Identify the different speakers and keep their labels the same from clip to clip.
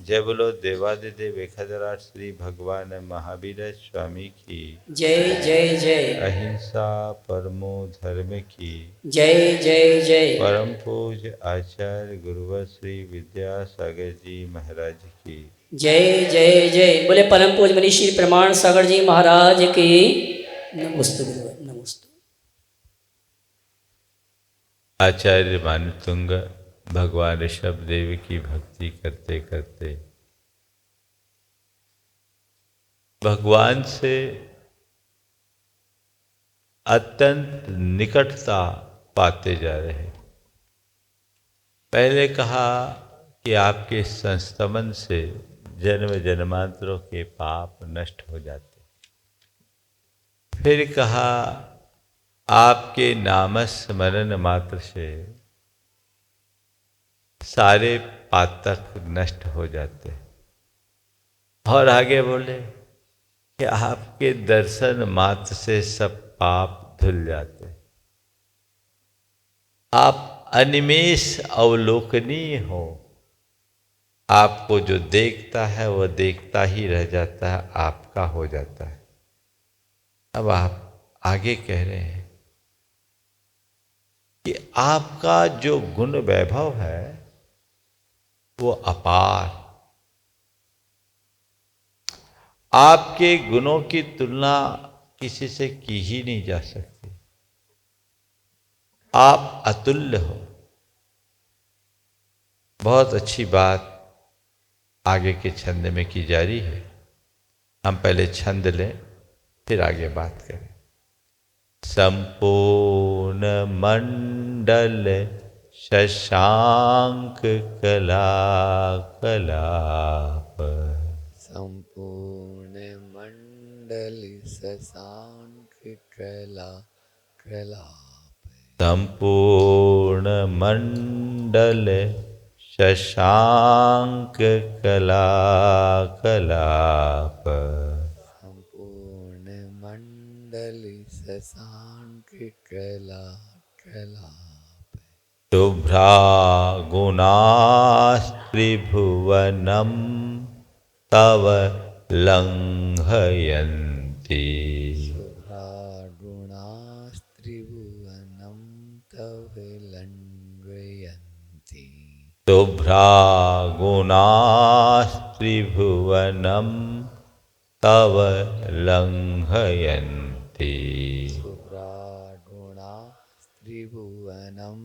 Speaker 1: जय बोलो देवादिदेव एकाधरा श्री भगवान महावीर स्वामी की
Speaker 2: जय जय जय।
Speaker 1: अहिंसा परमो धर्म की
Speaker 2: जय जय जय।
Speaker 1: परम पूज आचार्य गुरुवर श्री विद्यासागर जी महाराज की
Speaker 2: जय जय जय। बोले परम पूज मनीषी श्री प्रमाण सागर जी महाराज की नमोस्तु गुरुवर नमोस्तु।
Speaker 1: आचार्य भानुतुंग भगवान ऋषभ देव की भक्ति करते करते भगवान से अत्यंत निकटता पाते जा रहे हैं। पहले कहा कि आपके संस्तमन से जन्म जन्मांतरों के पाप नष्ट हो जाते। फिर कहा आपके नामस्मरण मात्र से सारे पातक नष्ट हो जाते। और आगे बोले कि आपके दर्शन मात्र से सब पाप धुल जाते। आप अनिमेष अवलोकनीय हो। आपको जो देखता है वह देखता ही रह जाता है, आपका हो जाता है। अब आप आगे कह रहे हैं कि आपका जो गुण वैभव है वो अपार। आपके गुणों की तुलना किसी से की ही नहीं जा सकती। आप अतुल्य हो। बहुत अच्छी बात आगे के छंद में की जा रही है। हम पहले छंद लें फिर आगे बात करें। संपूर्ण मंडल शशांक कला कलाप।
Speaker 3: संपूर्ण मंडल शशांक कला कलाप।
Speaker 1: संपूर्ण मंडल शशांक कला कलाप।
Speaker 3: संपूर्ण मंडल शशांक कला कलाप।
Speaker 1: शुभ्रा गुणास्त्रिभुवनं तव लंघयन्ति।
Speaker 3: शुभ्रा गुणास्त्रिभुवनं तव लंघयन्ति।
Speaker 1: शुभ्रा गुणास्त्रिभुवनं तव लंघयन्ति।
Speaker 3: शुभ्रा गुणास्त्रिभुवनं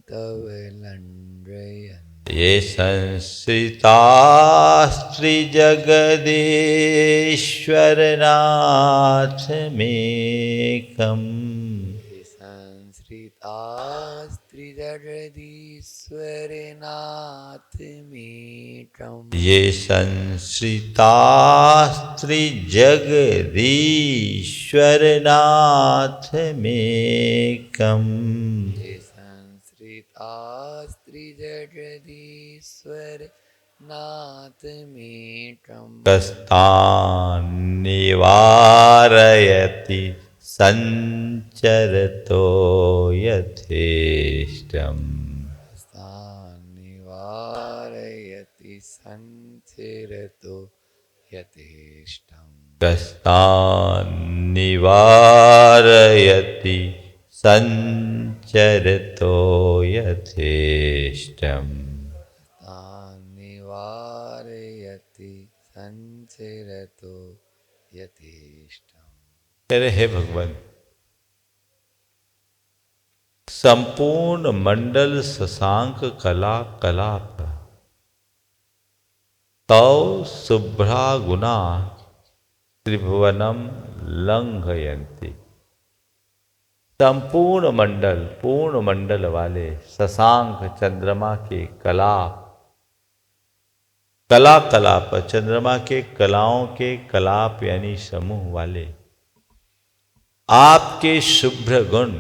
Speaker 3: तव लंघयन्ति।
Speaker 1: ये संश्रितास्त्रिजगदीश्वरनाथमेकम्।
Speaker 3: संश्रितास्त्रिजगदीश्वरनाथमेकम्।
Speaker 1: ये संश्रितास्त्रिजगदीश्वरनाथमेकम्।
Speaker 3: ये संश्रितास्त्रिजगदीश्वरनाथमेकम्।
Speaker 1: कस्तान्निवारयति संचरतो यथेष्टम्।
Speaker 3: निवारयति संचरतो यथेष्टम्।
Speaker 1: कस्तान्निवारयति संचरतो यथेष्टम्।
Speaker 3: निवारयति संचरतो यथेष्टम्।
Speaker 1: कह रहे हे भगवान, संपूर्ण मंडल शशांक कला कलाप तौ शुभ्रा गुणा त्रिभुवनम लंघयन्ति। संपूर्ण मंडल पूर्ण मंडल वाले शशांक चंद्रमा के कलाप कला कलाप चंद्रमा के कलाओं के कलाप यानी समूह वाले आपके शुभ्र गुण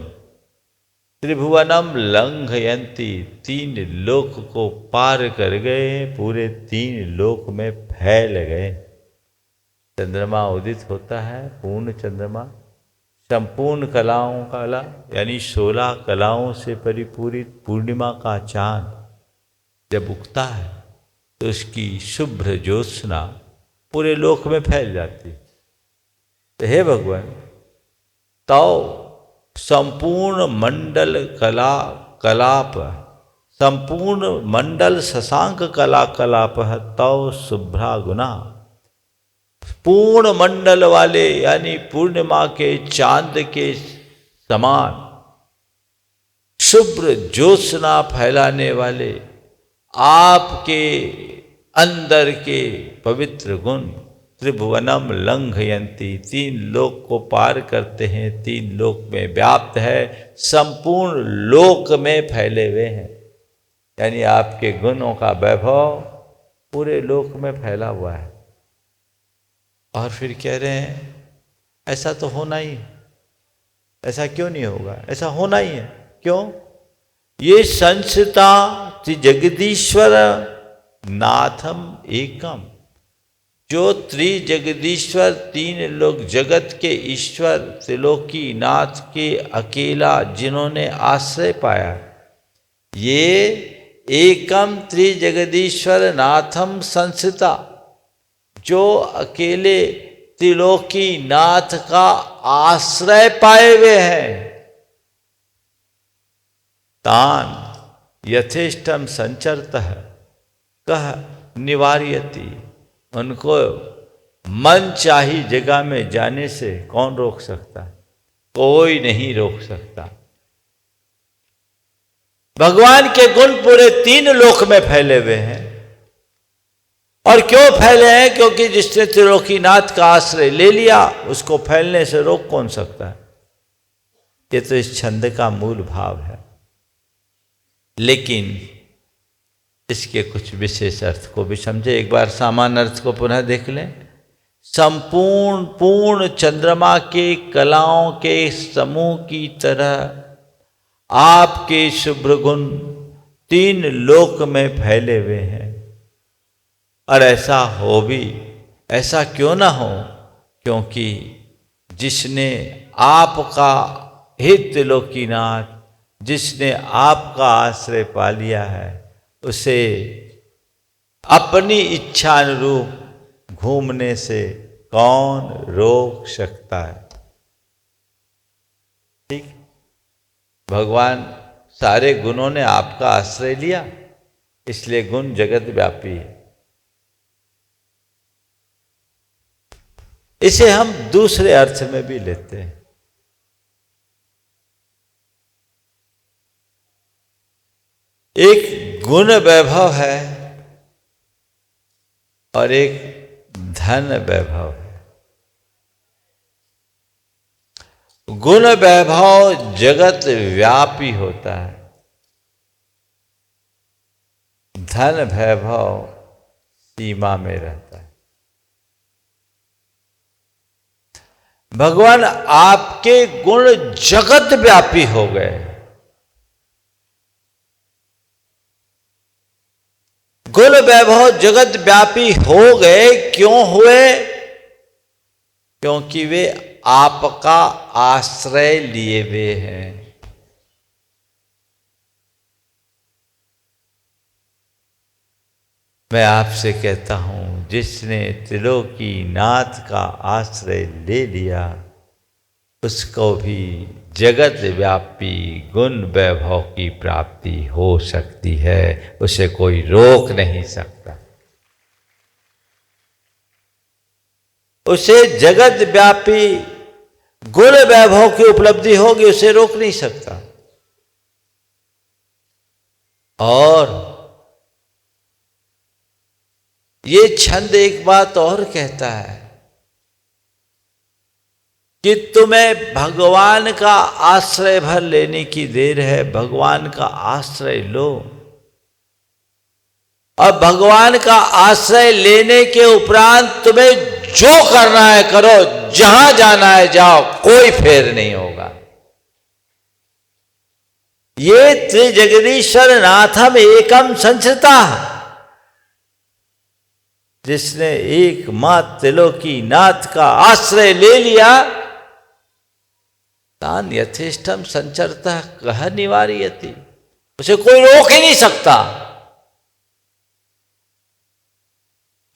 Speaker 1: त्रिभुवनम लंघयन्ति तीन लोक को पार कर गए, पूरे तीन लोक में फैल गए। चंद्रमा उदित होता है, पूर्ण चंद्रमा संपूर्ण कलाओं कला यानी 16 कलाओं से परिपूरित पूर्णिमा का चांद जब उगता है तो तो उसकी शुभ्र ज्योत्सना पूरे लोक में फैल जाती। तो हे भगवान, तो संपूर्ण मंडल कलाप संपूर्ण मंडल शशांक कलाप तव शुभ्रा गुना। पूर्ण मंडल वाले यानी पूर्णिमा के चांद के समान शुभ्र ज्योत्सना फैलाने वाले आपके अंदर के पवित्र गुण त्रिभुवनम लंघयंती, 3 लोक को पार करते हैं, 3 लोक में व्याप्त है, संपूर्ण लोक में फैले हुए हैं। यानी आपके गुणों का वैभव पूरे लोक में फैला हुआ है। और फिर कह रहे हैं ऐसा तो होना ही है, ऐसा क्यों नहीं होगा, ऐसा होना ही है। क्यों? ये संस्था त्रिजगदीश्वर नाथम एकम, जो त्रिजगदीश्वर 3 लोक जगत के ईश्वर त्रिलोकी नाथ के अकेला जिन्होंने आश्रय पाया, ये एकम त्रिजगदीश्वर नाथम संस्था, जो अकेले त्रिलोकी नाथ का आश्रय पाए हुए हैं, तान यथेष्टम संचरतः कह निवार्यति, उनको मन चाही जगह में जाने से कौन रोक सकता है? कोई नहीं रोक सकता। भगवान के गुण पूरे 3 लोक में फैले हुए हैं। और क्यों फैले हैं? क्योंकि जिसने त्रिलोकीनाथ का आश्रय ले लिया उसको फैलने से रोक कौन सकता है? ये तो इस छंद का मूल भाव है। लेकिन इसके कुछ विशेष अर्थ को भी समझे। एक बार सामान्य अर्थ को पुनः देख लें। संपूर्ण पूर्ण चंद्रमा के कलाओं के समूह की तरह आपके शुभ्र गुण 3 लोक में फैले हुए हैं। और ऐसा हो भी, ऐसा क्यों ना हो? क्योंकि जिसने आपका हित त्रिलोकीनाथ, जिसने आपका आश्रय पा लिया है, उसे अपनी इच्छा अनुरूप घूमने से कौन रोक सकता है? ठीक, भगवान सारे गुणों ने आपका आश्रय लिया, इसलिए गुण जगत व्यापी है। इसे हम दूसरे अर्थ में भी लेते हैं। एक गुण वैभव है और एक धन वैभव है। गुण वैभव जगत व्यापी होता है, धन वैभव सीमा में रहता है। भगवान आपके गुण जगत व्यापी हो गए। गुण वैभव जगत व्यापी हो गए। क्यों हुए? क्योंकि वे आपका आश्रय लिए हुए हैं। मैं आपसे कहता हूं, जिसने त्रिलोकी नाथ का आश्रय ले लिया, उसको भी जगत व्यापी गुण वैभव की प्राप्ति हो सकती है। उसे कोई रोक नहीं सकता। उसे जगत व्यापी गुण वैभव की उपलब्धि होगी, उसे रोक नहीं सकता। और ये छंद एक बात और कहता है कि तुम्हें भगवान का आश्रय भर लेने की देर है। भगवान का आश्रय लो, और भगवान का आश्रय लेने के उपरांत तुम्हें जो करना है करो, जहां जाना है जाओ, कोई फेर नहीं होगा। ये त्रिजगदीश्वर नाथम एकम संस्था, जिसने एकमात्र त्रिलोकी नाथ का आश्रय ले लिया, तान यथेष्टम संचरता कह निवार्यति, उसे कोई रोक ही नहीं सकता।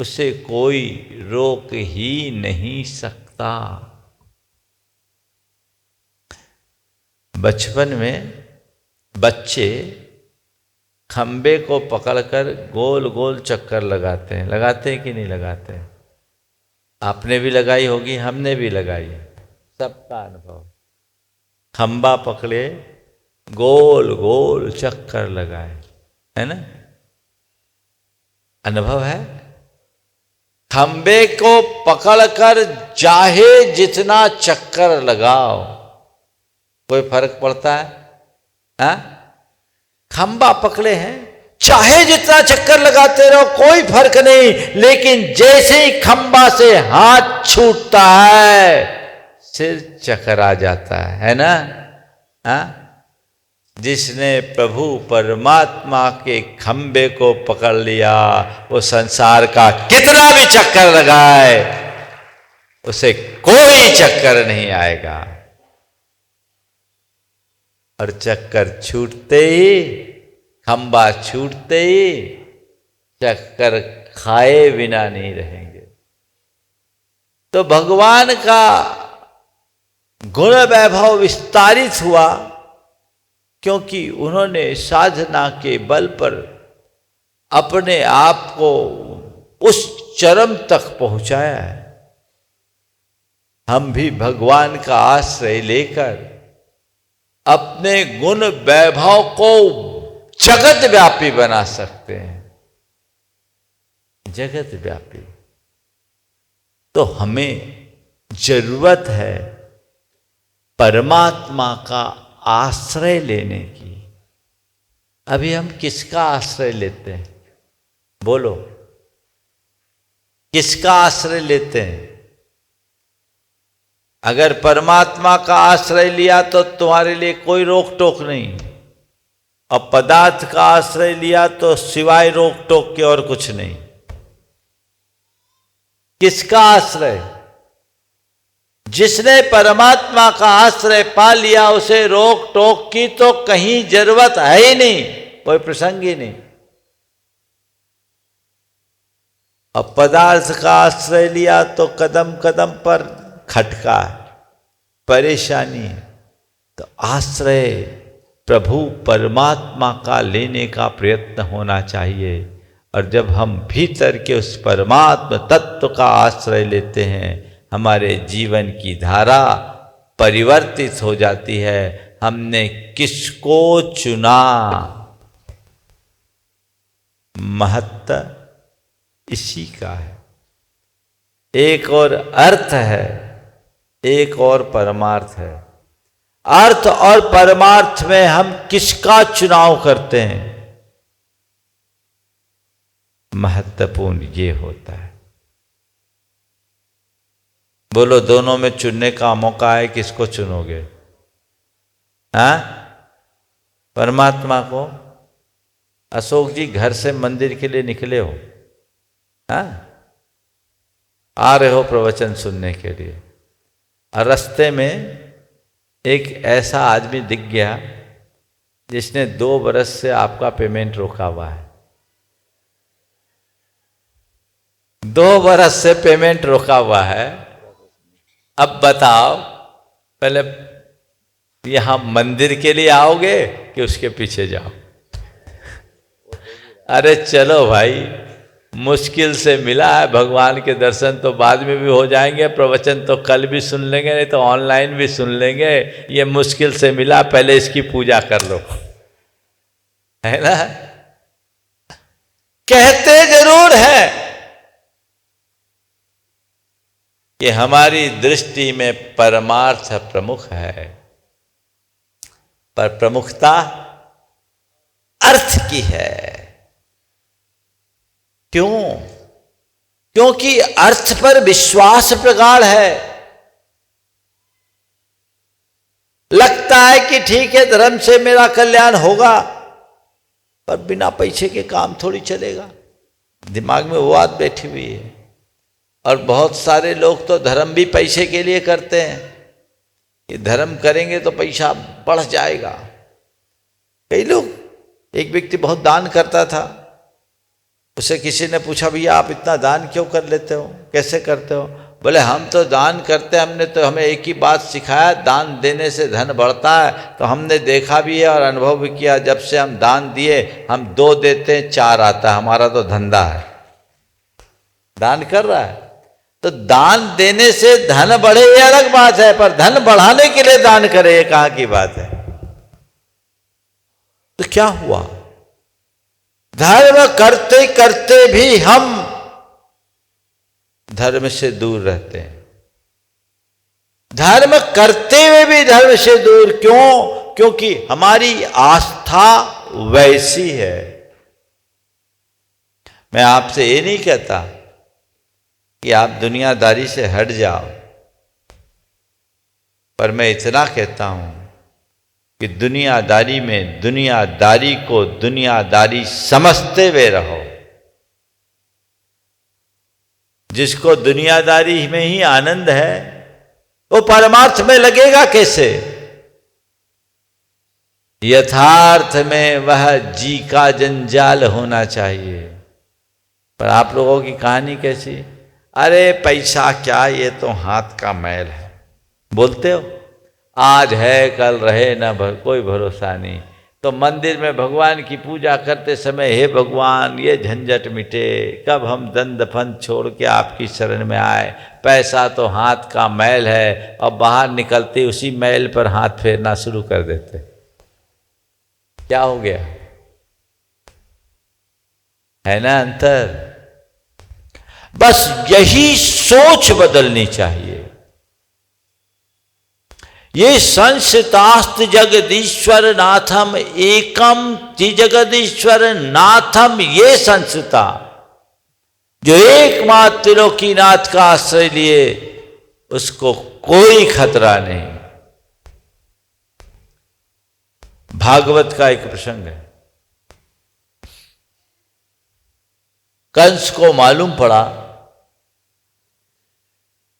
Speaker 1: उसे कोई रोक ही नहीं सकता। बचपन में बच्चे खंबे को पकड़कर गोल गोल चक्कर लगाते हैं कि नहीं लगाते हैं? आपने भी लगाई होगी, हमने भी लगाई है, सबका अनुभव। खंबा पकड़े, गोल गोल चक्कर लगाए, है ना? अनुभव है। खंबे को पकड़कर चाहे जितना चक्कर लगाओ, कोई फर्क पड़ता है? हाँ? खंबा पकड़े हैं, चाहे जितना चक्कर लगाते रहो कोई फर्क नहीं, लेकिन जैसे ही खंबा से हाथ छूटता है सिर चकरा जाता है ना? हाँ? जिसने प्रभु परमात्मा के खंबे को पकड़ लिया, वो संसार का कितना भी चक्कर लगाए उसे कोई चक्कर नहीं आएगा। और चक्कर छूटते ही, खंबा छूटते ही चक्कर खाए बिना नहीं रहेंगे। तो भगवान का गुण वैभव विस्तारित हुआ क्योंकि उन्होंने साधना के बल पर अपने आप को उस चरम तक पहुंचाया है। हम भी भगवान का आश्रय लेकर अपने गुण वैभव को जगत व्यापी बना सकते हैं, जगत व्यापी। तो हमें जरूरत है परमात्मा का आश्रय लेने की। अभी हम किसका आश्रय लेते हैं? बोलो, किसका आश्रय लेते हैं? अगर परमात्मा का आश्रय लिया तो तुम्हारे लिए कोई रोक टोक नहीं, और पदार्थ का आश्रय लिया तो सिवाय रोक टोक के और कुछ नहीं। किसका आश्रय? जिसने परमात्मा का आश्रय पा लिया उसे रोक टोक की तो कहीं जरूरत है ही नहीं, कोई प्रसंग ही नहीं। अब पदार्थ का आश्रय लिया तो कदम कदम पर खटका, परेशानी है। तो आश्रय प्रभु परमात्मा का लेने का प्रयत्न होना चाहिए। और जब हम भीतर के उस परमात्मा तत्व का आश्रय लेते हैं, हमारे जीवन की धारा परिवर्तित हो जाती है। हमने किसको चुना, महत्व इसी का है। एक और अर्थ है, एक और परमार्थ है। अर्थ और परमार्थ में हम किसका चुनाव करते हैं, महत्वपूर्ण ये होता है। बोलो, दोनों में चुनने का मौका है, किसको चुनोगे? हाँ? परमात्मा को। अशोक जी घर से मंदिर के लिए निकले हो, हाँ? आ रहे हो प्रवचन सुनने के लिए, और रास्ते में एक ऐसा आदमी दिख गया जिसने 2 बरस से आपका पेमेंट रोका हुआ है। 2 बरस से पेमेंट रोका हुआ है। अब बताओ, पहले यहां मंदिर के लिए आओगे कि उसके पीछे जाओ? अरे चलो भाई, मुश्किल से मिला है, भगवान के दर्शन तो बाद में भी हो जाएंगे, प्रवचन तो कल भी सुन लेंगे, नहीं तो ऑनलाइन भी सुन लेंगे। ये मुश्किल से मिला, पहले इसकी पूजा कर लो, है ना? कहते जरूर है कि हमारी दृष्टि में परमार्थ प्रमुख है, पर प्रमुखता अर्थ की है। क्यों? क्योंकि अर्थ पर विश्वास प्रगाढ़ है। लगता है कि ठीक है, धर्म से मेरा कल्याण होगा, पर बिना पैसे के काम थोड़ी चलेगा। दिमाग में वो बात बैठी हुई है। और बहुत सारे लोग तो धर्म भी पैसे के लिए करते हैं कि धर्म करेंगे तो पैसा बढ़ जाएगा। कई लोग, एक व्यक्ति बहुत दान करता था, उसे किसी ने पूछा, भैया आप इतना दान क्यों कर लेते हो, कैसे करते हो? बोले हम तो दान करते हैं, हमने तो हमें एक ही बात सिखाया, दान देने से धन बढ़ता है। तो हमने देखा भी है और अनुभव भी किया, जब से हम दान दिए, हम 2 देते हैं 4 आता है, हमारा तो धंधा है। दान कर रहा है तो दान देने से धन बढ़े ये अलग बात है, पर धन बढ़ाने के लिए दान करे ये कहाँ की बात है? तो क्या हुआ, धर्म करते करते भी हम धर्म से दूर रहते हैं। धर्म करते हुए भी धर्म से दूर क्यों? क्योंकि हमारी आस्था वैसी है। मैं आपसे ये नहीं कहता कि आप दुनियादारी से हट जाओ, पर मैं इतना कहता हूं कि दुनियादारी में दुनियादारी को दुनियादारी समझते हुए रहो। जिसको दुनियादारी में ही आनंद है वो परमार्थ में लगेगा कैसे? यथार्थ में वह जी का जंजाल होना चाहिए। पर आप लोगों की कहानी कैसी? अरे पैसा क्या, ये तो हाथ का मैल है, बोलते हो। आज है कल रहे ना, कोई भरोसा नहीं। तो मंदिर में भगवान की पूजा करते समय, हे भगवान ये झंझट मिटे, कब हम दंड दफन छोड़ के आपकी शरण में आए। पैसा तो हाथ का मैल है, और बाहर निकलते उसी मैल पर हाथ फेरना शुरू कर देते। क्या हो गया? है ना अंतर? बस यही सोच बदलनी चाहिए। ये संस्तास्त जगदीश्वर नाथम एकम जगदीश्वर नाथम, ये संस्था जो एकमात्र त्रिलोकीनाथ का आश्रय लिए, उसको कोई खतरा नहीं। भागवत का एक प्रसंग है। कंस को मालूम पड़ा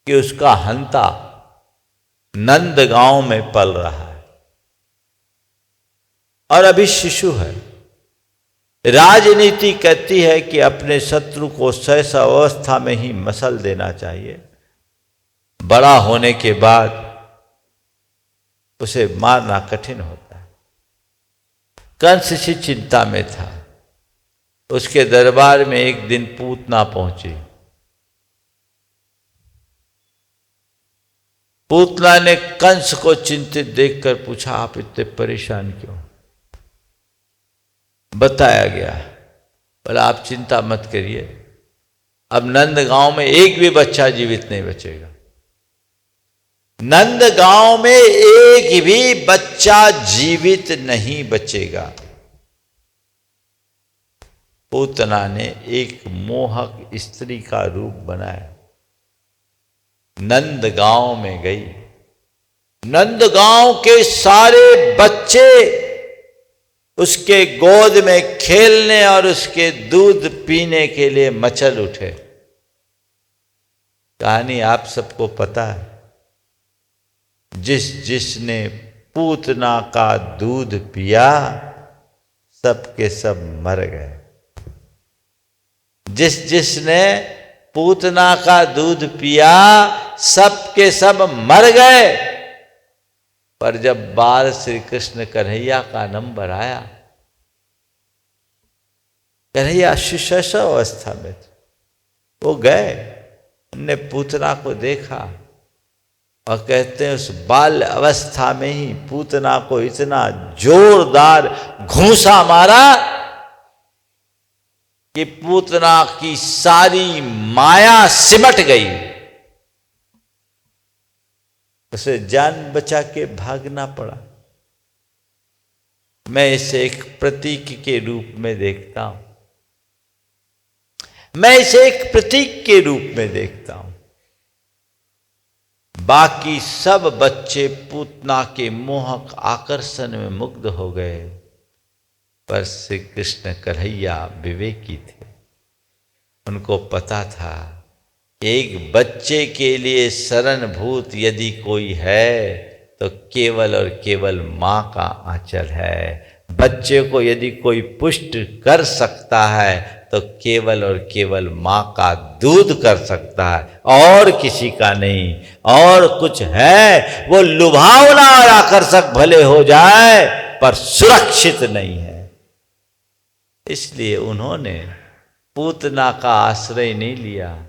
Speaker 1: कि उसका हंता नंदगांव में पल रहा है और अभी शिशु है। राजनीति कहती है कि अपने शत्रु को सहस अवस्था में ही मसल देना चाहिए, बड़ा होने के बाद उसे मारना कठिन होता है। कंस इसी चिंता में था। उसके दरबार में एक दिन पूतना पहुंची। पूतना ने कंस को चिंतित देखकर पूछा, आप इतने परेशान क्यों? बताया गया, बोला आप चिंता मत करिए, अब नंदगांव में एक भी बच्चा जीवित नहीं बचेगा। नंदगांव में एक भी बच्चा जीवित नहीं बचेगा। पूतना ने एक मोहक स्त्री का रूप बनाया, नंदगांव में गई। नंदगांव के सारे बच्चे उसके गोद में खेलने और उसके दूध पीने के लिए मचल उठे। कहानी आप सबको पता है। जिसने पूतना का दूध पिया सब के सब मर गए। जिसने पूतना का दूध पिया सब के सब मर गए। पर जब बाल श्री कृष्ण कन्हैया का नंबर आया, कन्हैया शिशु अवस्था में थे, वो गए, उनने पूतना को देखा और कहते हैं उस बाल अवस्था में ही पूतना को इतना जोरदार घूंसा मारा कि पूतना की सारी माया सिमट गई। उसे जान बचा के भागना पड़ा। मैं इसे एक प्रतीक के रूप में देखता हूं। मैं इसे एक प्रतीक के रूप में देखता हूं। बाकी सब बच्चे पूतना के मोहक आकर्षण में मुग्ध हो गए, पर श्री कृष्ण कन्हैया विवेकी थे। उनको पता था एक बच्चे के लिए शरणभूत यदि कोई है तो केवल और केवल मां का आंचल है। बच्चे को यदि कोई पुष्ट कर सकता है तो केवल और केवल माँ का दूध कर सकता है, और किसी का नहीं। और कुछ है वो लुभावना और आकर्षक भले हो जाए पर सुरक्षित नहीं है। इसलिए उन्होंने पूतना का आश्रय नहीं लिया,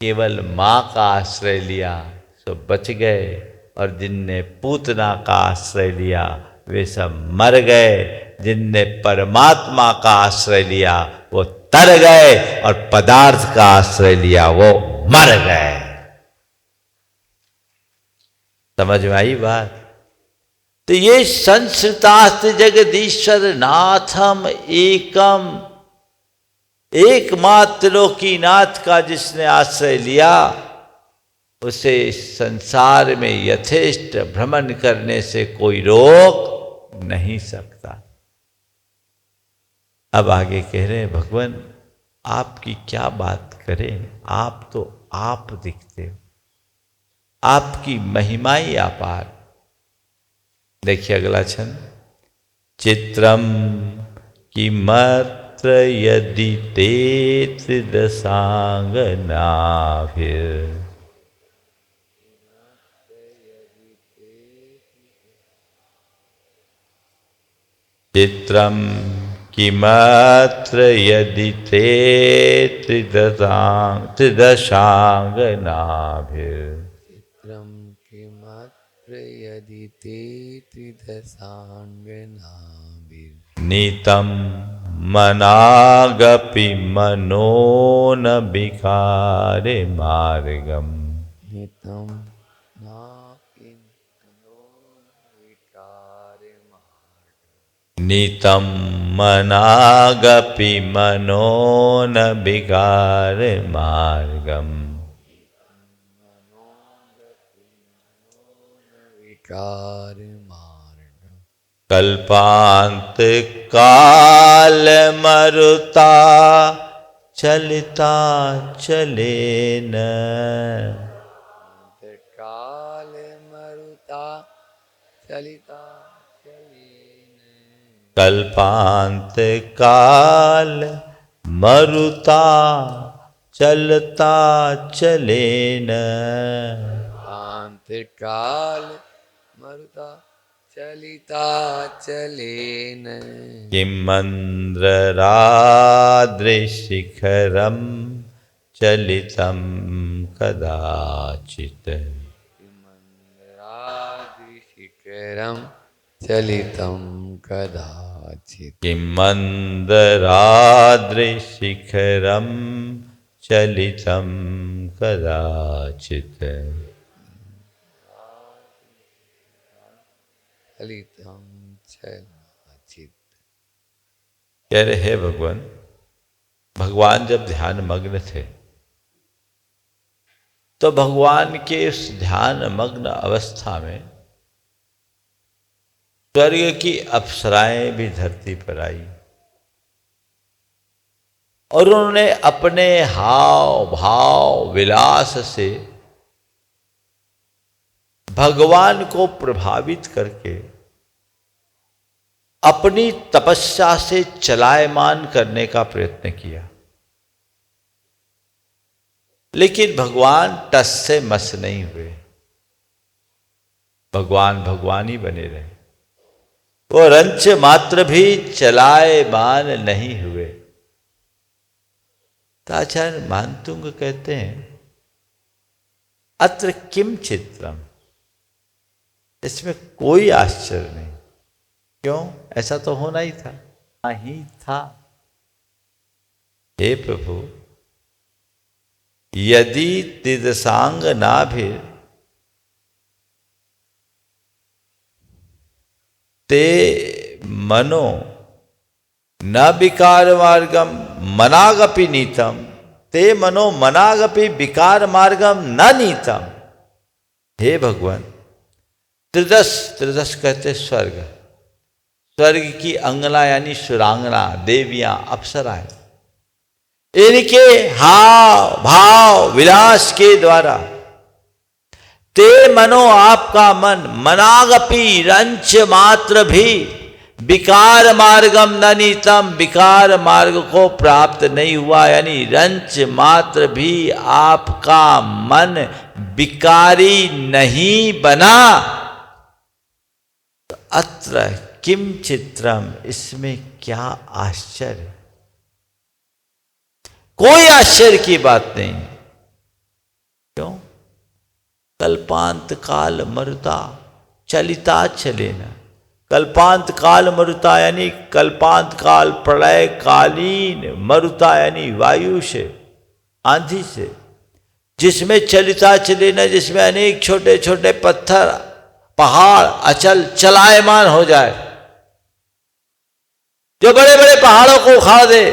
Speaker 1: केवल माँ का आश्रय लिया तो बच गए, और जिनने पूतना का आश्रय लिया वे सब मर गए। जिनने परमात्मा का आश्रय लिया वो तर गए, और पदार्थ का आश्रय लिया वो मर गए। समझ में आई बात? तो ये संस्कृतास्थ जगदीश्वर नाथम एकम, एकमात्र की नाथ का जिसने आश्रय लिया उसे संसार में यथेष्ट भ्रमण करने से कोई रोक नहीं सकता। अब आगे कह रहे हैं भगवान आपकी क्या बात करें, आप तो आप दिखते हो, आपकी महिमा ही अपार। देखिए अगला छंद, चित्रम किमत्र यदि ते त्रिदशांगनाभिर्, चित्रम किमत्र यदि ते त्रिदशांगनाभिर्,
Speaker 3: चित्रम किमत्र यदि ते त्रिदशांगनाभिर्,
Speaker 1: नीतम मनागपि मनो न विकारे मार्गम,
Speaker 3: नितं नापि मनो विकारे मार्गम्,
Speaker 1: नीतम मनागपि मनो न विकारे मार्गम,
Speaker 3: विकारे मार्गम्,
Speaker 1: कल्पांत काल मरुता चलता चले न,
Speaker 3: काल मरुता चलिता चलेन,
Speaker 1: कल्पांत काल मरुता चलता चले न,
Speaker 3: अंत काल मरुता चलिता चलेन,
Speaker 1: किमंद्रराद्रिशिखरम चलितम कदाचित्,
Speaker 3: मंदरादिशिखरं चलितं कदाचित्,
Speaker 1: किमंद्रराद्रिशिखरम चलितम कदाचित्।
Speaker 3: चलितं कदाचित्।
Speaker 1: कह रहे हैं भगवान, भगवान जब ध्यान मग्न थे तो भगवान के उस ध्यान मग्न अवस्था में स्वर्ग की अप्सराएं भी धरती पर आई, और उन्होंने अपने हाव भाव विलास से भगवान को प्रभावित करके अपनी तपस्या से चलायमान करने का प्रयत्न किया, लेकिन भगवान टस से मस नहीं हुए। भगवान भगवान ही बने रहे, वो रंच मात्र भी चलायमान नहीं हुए। तो आचार्य मानतुंग कहते हैं अत्र किम चित्रम, इसमें कोई आश्चर्य नहीं। क्यों? ऐसा तो होना ही था, ही था। हे प्रभु, यदि तिदसांग नाभिर ते मनो न विकार मार्गम मनागपि नीतम, ते मनो मनागपि विकार मार्गम न नीतम। हे भगवान, त्रिदश, त्रिदश कहते स्वर्ग, स्वर्ग की अंगना यानी सुरांगना, देवियां, अप्सराएं, इनके हाव भाव विलास के द्वारा ते मनो आपका मन मनागपि रंच मात्र भी विकार मार्गम न नीतम, विकार मार्ग को प्राप्त नहीं हुआ, यानी रंच मात्र भी आपका मन विकारी नहीं बना। तो अत्र किम चित्रम, इसमें क्या आश्चर्य, कोई आश्चर्य की बात नहीं। क्यों? कल्पांत काल मरुता चलिता चलेना। कल्पांत काल मरुता यानी कल्पांत काल प्रलय कालीन, मरुता यानी वायु से, आंधी से, जिसमें चलिता चलेना, जिसमें अनेक छोटे छोटे पत्थर पहाड़ अचल चलायमान हो जाए, जो बड़े बड़े पहाड़ों को उखाड़ दे,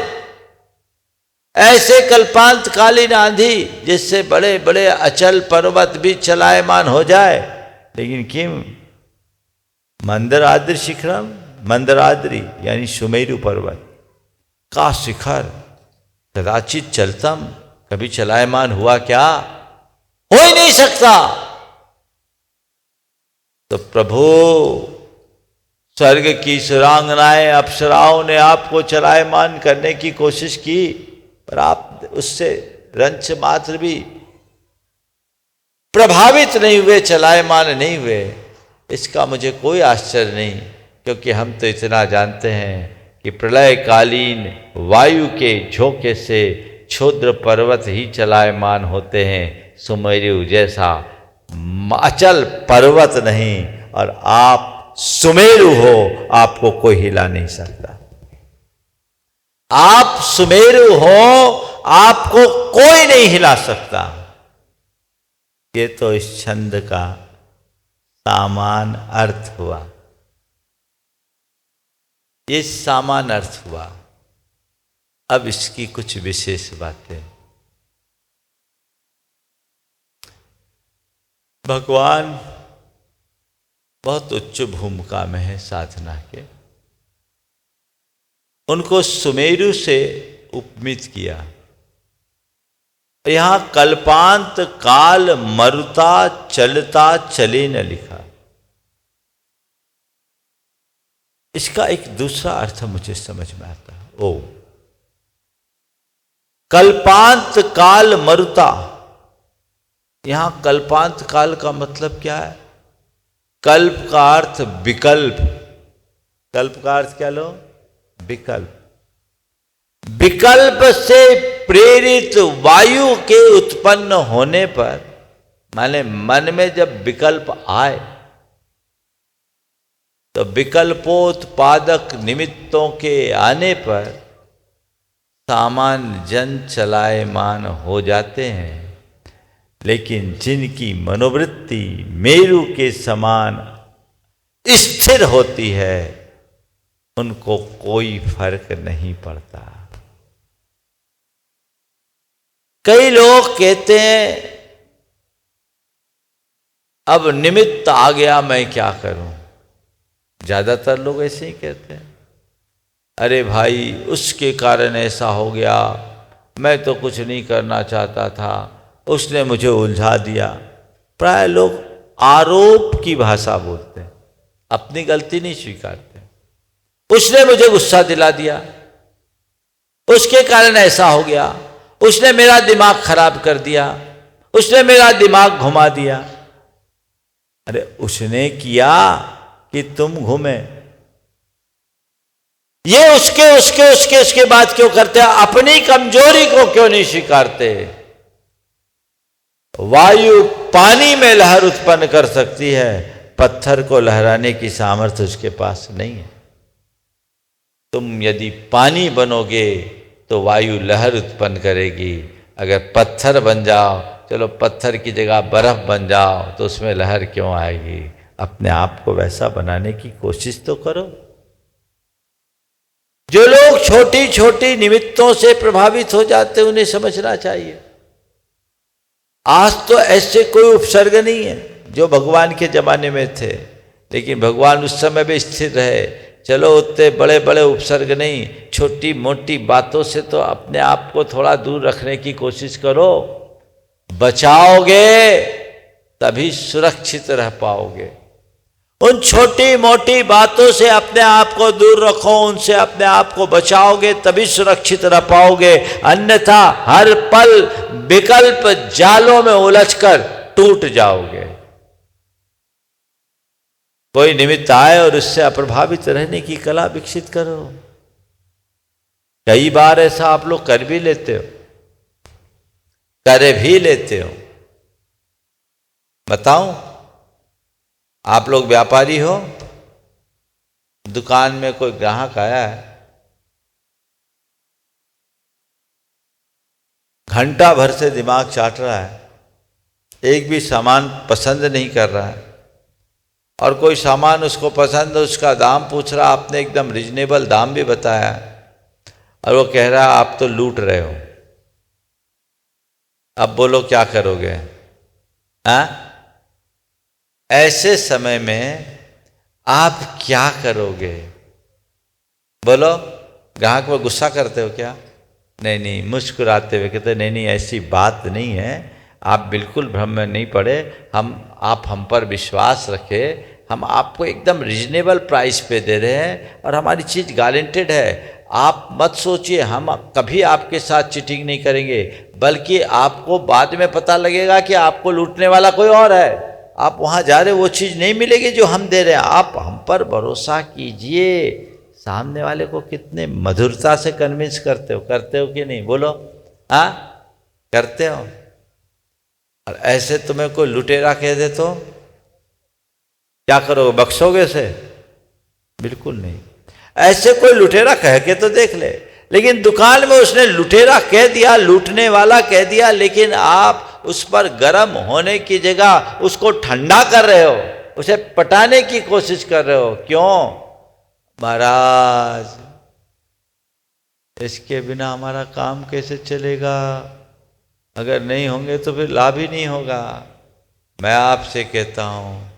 Speaker 1: ऐसे कल्पांत कालीन आंधी जिससे बड़े बड़े अचल पर्वत भी चलायमान हो जाए। लेकिन किम मंदराद्रि शिखरम, मंदराद्रि यानी सुमेरु पर्वत का शिखर कदाचित चलतम, कभी चलायमान हुआ क्या? हो ही नहीं सकता। तो प्रभु, स्वर्ग की सुरांगनाएं अप्सराओं ने आपको चलायमान करने की कोशिश की, पर आप उससे रंच मात्र भी प्रभावित नहीं हुए, चलायमान नहीं हुए। इसका मुझे कोई आश्चर्य नहीं, क्योंकि हम तो इतना जानते हैं कि प्रलयकालीन वायु के झोंके से क्षुद्र पर्वत ही चलायमान होते हैं, सुमेरु जैसा अचल पर्वत नहीं। और आप सुमेरु हो, आपको कोई हिला नहीं सकता। आप सुमेरु हो, आपको कोई नहीं हिला सकता। ये तो इस छंद का सामान अर्थ हुआ, ये सामान अर्थ हुआ। अब इसकी कुछ विशेष बातें। भगवान बहुत उच्च भूमिका में है साधना के। उनको सुमेरु से उपमित किया। यहां कल्पांत काल मरुता चलता चले न लिखा। इसका एक दूसरा अर्थ मुझे समझ में आता है। ओ, कल्पांत काल मरुता, यहां कल्पांत काल का मतलब क्या है? कल्प का अर्थ विकल्प। कल्प का अर्थ क्या लो? विकल्प। विकल्प से प्रेरित वायु के उत्पन्न होने पर, माने मन में जब विकल्प आए तो विकल्पोत्पादक निमित्तों के आने पर सामान्य जन चलायमान हो जाते हैं। लेकिन जिनकी मनोवृत्ति मेरु के समान स्थिर होती है, उनको कोई फर्क नहीं पड़ता। कई लोग कहते हैं अब निमित्त आ गया, मैं क्या करूं। ज्यादातर लोग ऐसे ही कहते हैं, अरे भाई उसके कारण ऐसा हो गया, मैं तो कुछ नहीं करना चाहता था, उसने मुझे उलझा दिया। प्राय लोग आरोप की भाषा बोलते हैं, अपनी गलती नहीं स्वीकारते। उसने मुझे गुस्सा दिला दिया, उसके कारण ऐसा हो गया, उसने मेरा दिमाग खराब कर दिया, उसने मेरा दिमाग घुमा दिया। अरे उसने किया कि तुम घूमे? ये उसके बात क्यों करते हैं? अपनी कमजोरी को क्यों नहीं स्वीकारते? वायु पानी में लहर उत्पन्न कर सकती है, पत्थर को लहराने की सामर्थ्य उसके पास नहीं है। तुम यदि पानी बनोगे तो वायु लहर उत्पन्न करेगी। अगर पत्थर बन जाओ, चलो पत्थर की जगह बर्फ बन जाओ, तो उसमें लहर क्यों आएगी? अपने आप को वैसा बनाने की कोशिश तो करो। जो लोग छोटी छोटी निमित्तों से प्रभावित हो जाते हैं, उन्हें समझना चाहिए आज तो ऐसे कोई उपसर्ग नहीं है जो भगवान के जमाने में थे, लेकिन भगवान उस समय भी स्थिर रहे। चलो उतने बड़े बड़े उपसर्ग नहीं, छोटी मोटी बातों से तो अपने आप को थोड़ा दूर रखने की कोशिश करो। बचाओगे तभी सुरक्षित रह पाओगे। उन छोटी मोटी बातों से अपने आप को दूर रखो, उनसे अपने आप को बचाओगे तभी सुरक्षित रह पाओगे, अन्यथा हर पल विकल्प जालों में उलझकर टूट जाओगे। कोई निमित्त आए और उससे अप्रभावित रहने की कला विकसित करो। कई बार ऐसा आप लोग कर भी लेते हो, कर भी लेते हो। बताऊं, आप लोग व्यापारी हो, दुकान में कोई ग्राहक आया है, घंटा भर से दिमाग चाट रहा है, एक भी सामान पसंद नहीं कर रहा है, और कोई सामान उसको पसंद है, उसका दाम पूछ रहा, आपने एकदम रिजनेबल दाम भी बताया, और वो कह रहा आप तो लूट रहे हो। अब बोलो क्या करोगे? हाँ, ऐसे समय में आप क्या करोगे? बोलो। ग्राहक पर गुस्सा करते हो क्या? नहीं नहीं, मुस्कुराते हुए कहते नहीं नहीं ऐसी बात नहीं है, आप बिल्कुल भ्रम में नहीं पड़े, आप हम पर विश्वास रखें, हम आपको एकदम रिजनेबल प्राइस पे दे रहे हैं और हमारी चीज़ गारंटेड है। आप मत सोचिए, हम कभी आपके साथ चीटिंग नहीं करेंगे, बल्कि आपको बाद में पता लगेगा कि आपको लूटने वाला कोई और है। आप वहाँ जा रहे, वो चीज़ नहीं मिलेगी जो हम दे रहे हैं, आप हम पर भरोसा कीजिए। सामने वाले को कितने मधुरता से कन्विंस करते हो कि नहीं? बोलो। हाँ, करते हो। और ऐसे तुम्हें कोई लुटेरा कह दे तो क्या करोगे? बख्शोगे उसे? बिल्कुल नहीं। ऐसे कोई लुटेरा कह के तो देख ले। लेकिन दुकान में उसने लुटेरा कह दिया, लूटने वाला कह दिया, लेकिन आप उस पर गर्म होने की जगह उसको ठंडा कर रहे हो, उसे पटाने की कोशिश कर रहे हो। क्यों? महाराज, इसके बिना हमारा काम कैसे चलेगा? अगर नहीं होंगे तो फिर लाभ ही नहीं होगा। मैं आपसे कहता हूँ,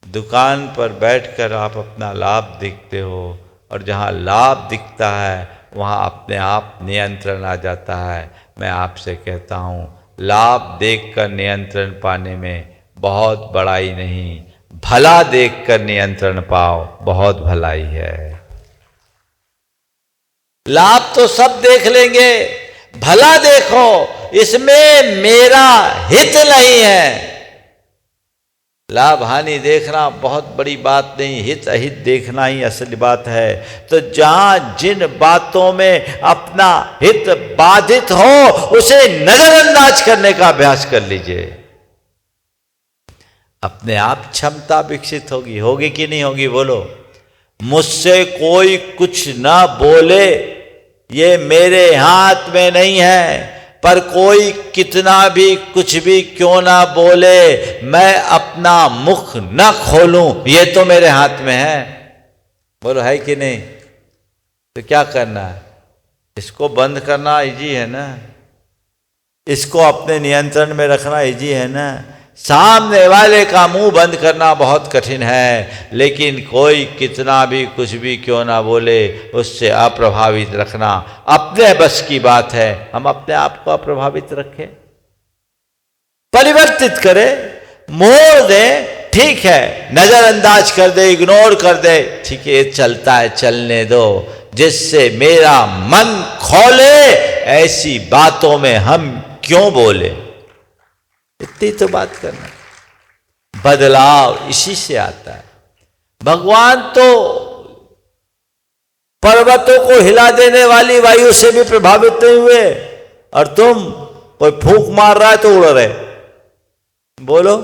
Speaker 1: दुकान पर बैठकर आप अपना लाभ देखते हो, और जहाँ लाभ दिखता है वहाँ अपने आप नियंत्रण आ जाता है। मैं आपसे कहता हूँ, लाभ देखकर नियंत्रण पाने में बहुत बड़ाई नहीं, भला देखकर नियंत्रण पाओ, बहुत भलाई है। लाभ तो सब देख लेंगे, भला देखो, इसमें मेरा हित नहीं है। लाभ हानि देखना बहुत बड़ी बात नहीं, हित अहित देखना ही असली बात है। तो जहां जिन बातों में अपना हित बाधित हो, उसे नजरअंदाज करने का अभ्यास कर लीजिए। अपने आप क्षमता विकसित होगी कि नहीं होगी? बोलो। मुझसे कोई कुछ ना बोले, ये मेरे हाथ में नहीं है, पर कोई कितना भी कुछ भी क्यों ना बोले, मैं अपना मुख न खोलूं, ये तो मेरे हाथ में है। बोलो, है कि नहीं? तो क्या करना है? इसको बंद करना इजी है ना, इसको अपने नियंत्रण में रखना इजी है ना। सामने वाले का मुंह बंद करना बहुत कठिन है, लेकिन कोई कितना भी कुछ भी क्यों ना बोले, उससे अप्रभावित रखना अपने बस की बात है। हम अपने आप को अप्रभावित रखें, परिवर्तित करें, मोड़ दें, ठीक है, नजरअंदाज कर दे, इग्नोर कर दे, ठीक है, चलता है, चलने दो, जिससे मेरा मन खोले, ऐसी बातों में हम क्यों बोले। इतनी तो बात करना। बदलाव इसी से आता है। भगवान तो पर्वतों को हिला देने वाली वायु से भी प्रभावित नहीं हुए, और तुम कोई फूंक मार रहा है तो उड़ रहे। बोलो।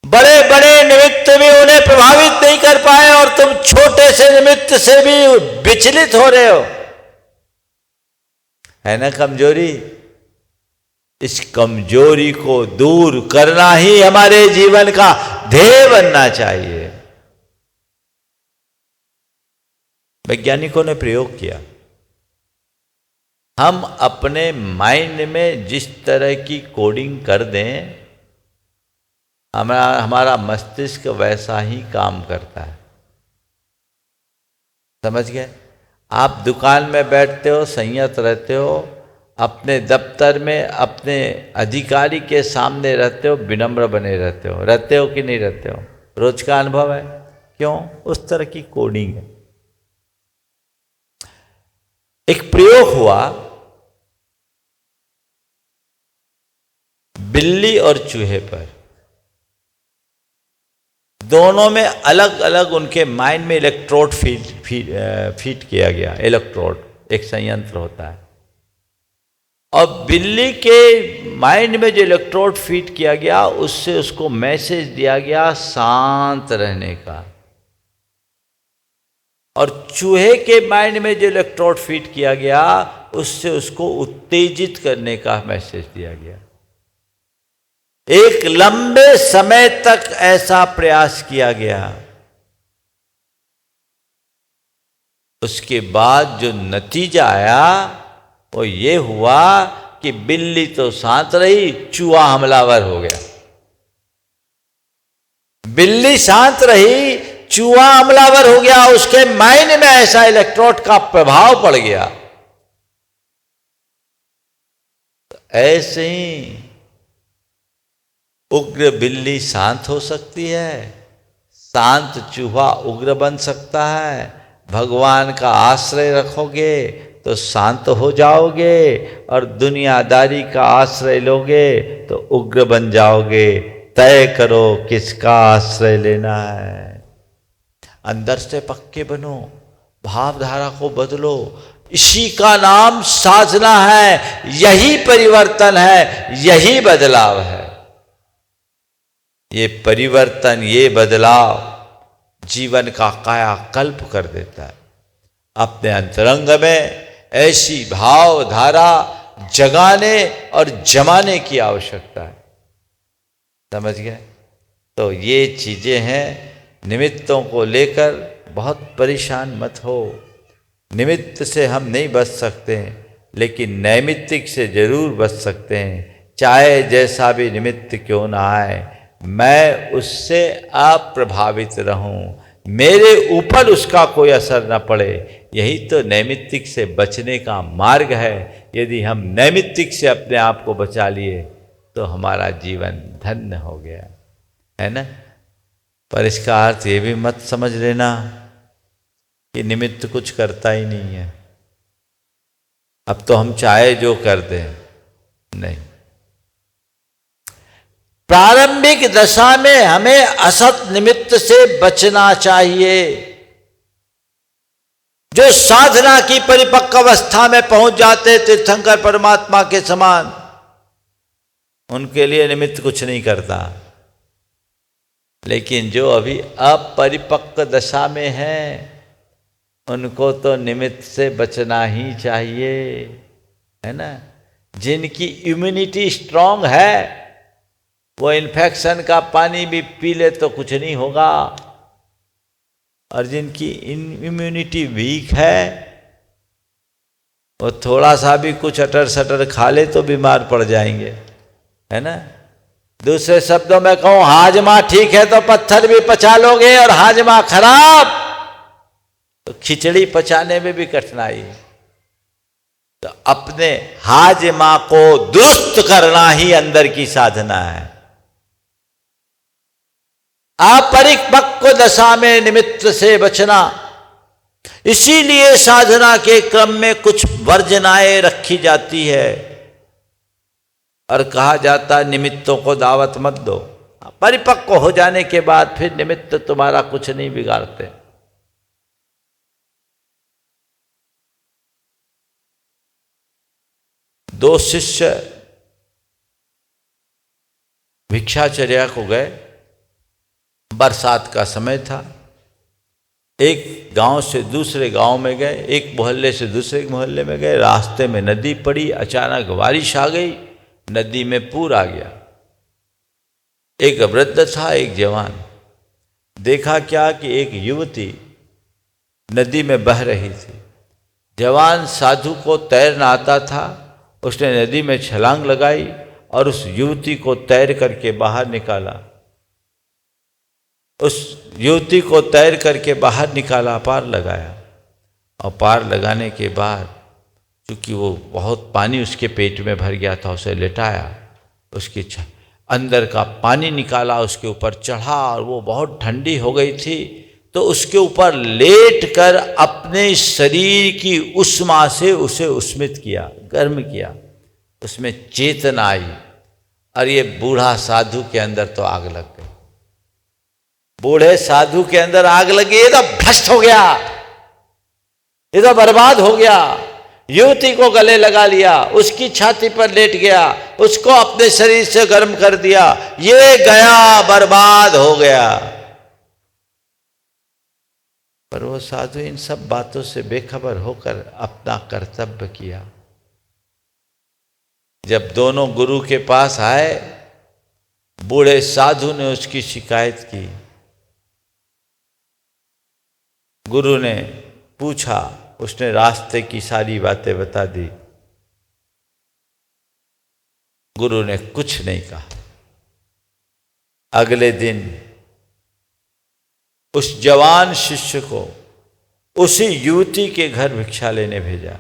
Speaker 1: बड़े बड़े निमित्त भी उन्हें प्रभावित नहीं कर पाए, और तुम छोटे से निमित्त से भी विचलित हो रहे हो। है ना कमजोरी? इस कमजोरी को दूर करना ही हमारे जीवन का ध्येय बनना चाहिए। वैज्ञानिकों ने प्रयोग किया, हम अपने माइंड में जिस तरह की कोडिंग कर दें, हमारा मस्तिष्क वैसा ही काम करता है। समझ गए? आप दुकान में बैठते हो, संयत रहते हो, अपने दफ्तर में अपने अधिकारी के सामने रहते हो, विनम्र बने रहते हो कि नहीं रहते हो? रोज का अनुभव है। क्यों? उस तरह की कोडिंग है। एक प्रयोग हुआ बिल्ली और चूहे पर। दोनों में अलग अलग उनके माइंड में इलेक्ट्रोड फीड किया गया। इलेक्ट्रोड एक संयंत्र होता है, और बिल्ली के माइंड में जो इलेक्ट्रोड फीड किया गया उससे उसको मैसेज दिया गया शांत रहने का, और चूहे के माइंड में जो इलेक्ट्रोड फीड किया गया उससे उसको उत्तेजित करने का मैसेज दिया गया। एक लंबे समय तक ऐसा प्रयास किया गया। उसके बाद जो नतीजा आया वो ये हुआ कि बिल्ली तो शांत रही, चूहा हमलावर हो गया। बिल्ली शांत रही, चूहा हमलावर हो गया। उसके माइंड में ऐसा इलेक्ट्रोड का प्रभाव पड़ गया। तो ऐसे ही उग्र बिल्ली शांत हो सकती है, शांत चूहा उग्र बन सकता है। भगवान का आश्रय रखोगे तो शांत हो जाओगे, और दुनियादारी का आश्रय लोगे तो उग्र बन जाओगे। तय करो किसका आश्रय लेना है। अंदर से पक्के बनो, भावधारा को बदलो। इसी का नाम साधना है। यही परिवर्तन है, यही बदलाव है। ये परिवर्तन, ये बदलाव जीवन का कायाकल्प कर देता है। अपने अंतरंग में ऐसी भावधारा जगाने और जमाने की आवश्यकता है। समझ गए? तो ये चीजें हैं। निमित्तों को लेकर बहुत परेशान मत हो। निमित्त से हम नहीं बच सकते, लेकिन नैमित्तिक से जरूर बच सकते हैं। चाहे जैसा भी निमित्त क्यों ना आए, मैं उससे अप्रभावित रहूं, मेरे ऊपर उसका कोई असर न पड़े। यही तो नैमित्तिक से बचने का मार्ग है। यदि हम नैमित्तिक से अपने आप को बचा लिए तो हमारा जीवन धन्य हो गया, है ना। पर इसका अर्थ ये भी मत समझ लेना कि निमित्त कुछ करता ही नहीं है, अब तो हम चाहे जो कर दें। नहीं, प्रारंभिक दशा में हमें असत निमित्त से बचना चाहिए। जो साधना की परिपक्व अवस्था में पहुंच जाते तीर्थंकर परमात्मा के समान, उनके लिए निमित्त कुछ नहीं करता। लेकिन जो अभी अपरिपक्व दशा में हैं, उनको तो निमित्त से बचना ही चाहिए, है ना। जिनकी इम्यूनिटी स्ट्रांग है, वो इन्फेक्शन का पानी भी पी ले तो कुछ नहीं होगा, और जिनकी इम्यूनिटी वीक है, वो थोड़ा सा भी कुछ अटर सटर खा ले तो बीमार पड़ जाएंगे, है ना। दूसरे शब्दों में कहूं, हाजमा ठीक है तो पत्थर भी पचा लोगे, और हाजमा खराब तो खिचड़ी पचाने में भी कठिनाई। तो अपने हाजमा को दुरुस्त करना ही अंदर की साधना है। अपरिपक्व दशा में निमित्त से बचना, इसीलिए साधना के क्रम में कुछ वर्जनाएं रखी जाती है और कहा जाता है निमित्तों को दावत मत दो। परिपक्व हो जाने के बाद फिर निमित्त तुम्हारा कुछ नहीं बिगाड़ते। दो शिष्य भिक्षाचर्या को गए। बरसात का समय था। एक गांव से दूसरे गांव में गए, एक मोहल्ले से दूसरे मोहल्ले में गए। रास्ते में नदी पड़ी, अचानक बारिश आ गई, नदी में पूर आ गया। एक वृद्ध था, एक जवान। देखा क्या कि एक युवती नदी में बह रही थी। जवान साधु को तैरना आता था, उसने नदी में छलांग लगाई और उस युवती को तैर करके बाहर निकाला। उस युवती को तैर करके बाहर निकाला, पार लगाया, और पार लगाने के बाद चूंकि वो बहुत पानी उसके पेट में भर गया था, उसे लेटाया। उसकी अंदर का पानी निकाला, उसके ऊपर चढ़ा और वो बहुत ठंडी हो गई थी, तो उसके ऊपर लेटकर अपने शरीर की उष्मा से उसे उष्मित किया, गर्म किया, उसमें चेतना आई। और ये बूढ़ा साधु के अंदर तो आग लग गई। बूढ़े साधु के अंदर आग लगी, ये तो भ्रष्ट हो गया, ये तो बर्बाद हो गया। युवती को गले लगा लिया, उसकी छाती पर लेट गया, उसको अपने शरीर से गर्म कर दिया, ये गया, बर्बाद हो गया। पर वो साधु इन सब बातों से बेखबर होकर अपना कर्तव्य किया। जब दोनों गुरु के पास आए, बूढ़े साधु ने उसकी शिकायत की। गुरु ने पूछा, उसने रास्ते की सारी बातें बता दी। गुरु ने कुछ नहीं कहा। अगले दिन उस जवान शिष्य को उसी युवती के घर भिक्षा लेने भेजा।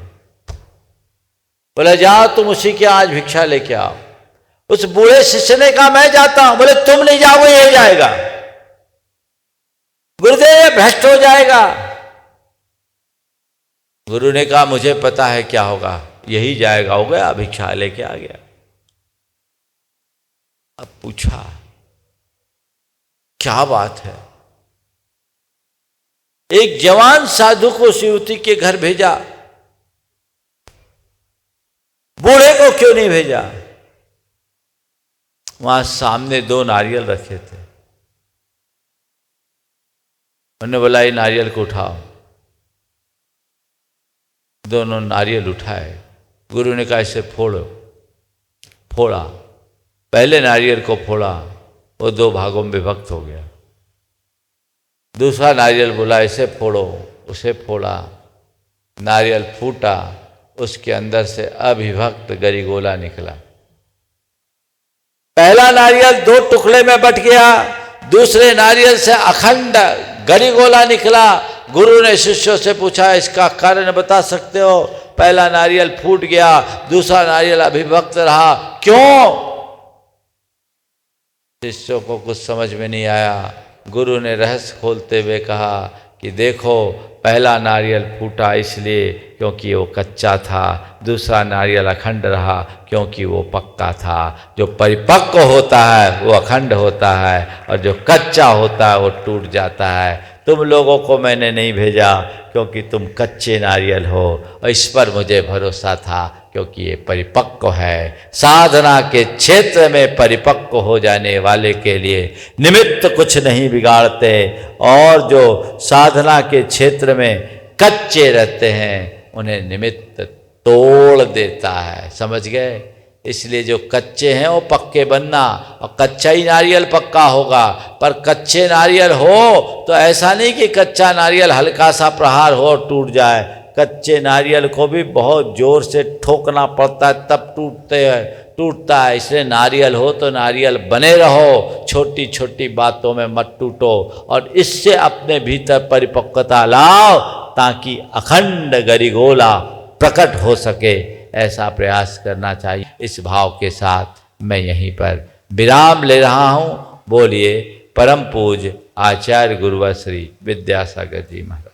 Speaker 1: बोला, जाओ तुम उसी के आज भिक्षा लेके आओ। उस बूढ़े शिष्य ने कहा, मैं जाता हूं। बोले, तुम नहीं जाओगे, यही जाएगा। गुरुदेव, भ्रष्ट हो जाएगा। गुरु ने कहा, मुझे पता है क्या होगा, यही जाएगा। हो गया, भिक्षा लेके आ गया। अब पूछा, क्या बात है? एक जवान साधु को उस युवती के घर भेजा, बूढ़े को क्यों नहीं भेजा? वहां सामने 2 नारियल रखे थे। उन्होंने बोला, ये नारियल को उठाओ। दोनों नारियल उठाए। गुरु ने कहा, इसे फोड़ो। फोड़ा, पहले नारियल को फोड़ा, वो 2 भागों में विभक्त हो गया। दूसरा नारियल बोला, इसे फोड़ो, उसे फोड़ा, नारियल फूटा, उसके अंदर से अविभक्त गरिगोला निकला। पहला नारियल 2 टुकड़े में बट गया, दूसरे नारियल से अखंड गरिगोला निकला। गुरु ने शिष्यों से पूछा, इसका कारण बता सकते हो? पहला नारियल फूट गया, दूसरा नारियल अविभक्त रहा, क्यों? शिष्यों को कुछ समझ में नहीं आया। गुरु ने रहस्य खोलते हुए कहा कि देखो, पहला नारियल फूटा इसलिए क्योंकि वो कच्चा था, दूसरा नारियल अखंड रहा क्योंकि वो पक्का था। जो परिपक्व होता है वो अखंड होता है, और जो कच्चा होता है वो टूट जाता है। तुम लोगों को मैंने नहीं भेजा क्योंकि तुम कच्चे नारियल हो, और इस पर मुझे भरोसा था क्योंकि ये परिपक्व है। साधना के क्षेत्र में परिपक्व हो जाने वाले के लिए निमित्त कुछ नहीं बिगाड़ते, और जो साधना के क्षेत्र में कच्चे रहते हैं उन्हें निमित्त तोड़ देता है। समझ गए? इसलिए जो कच्चे हैं वो पक्के बनना, और कच्चा ही नारियल पक्का होगा। पर कच्चे नारियल हो तो ऐसा नहीं कि कच्चा नारियल हल्का सा प्रहार हो और टूट जाए। कच्चे नारियल को भी बहुत जोर से ठोकना पड़ता है, तब टूटता है। इसलिए नारियल हो तो नारियल बने रहो, छोटी छोटी बातों में मत टूटो, और इससे अपने भीतर परिपक्वता लाओ ताकि अखंड गरिगोला प्रकट हो सके। ऐसा प्रयास करना चाहिए। इस भाव के साथ मैं यहीं पर विराम ले रहा हूँ। बोलिए परम पूज्य आचार्य गुरुवर श्री विद्यासागर जी महाराज।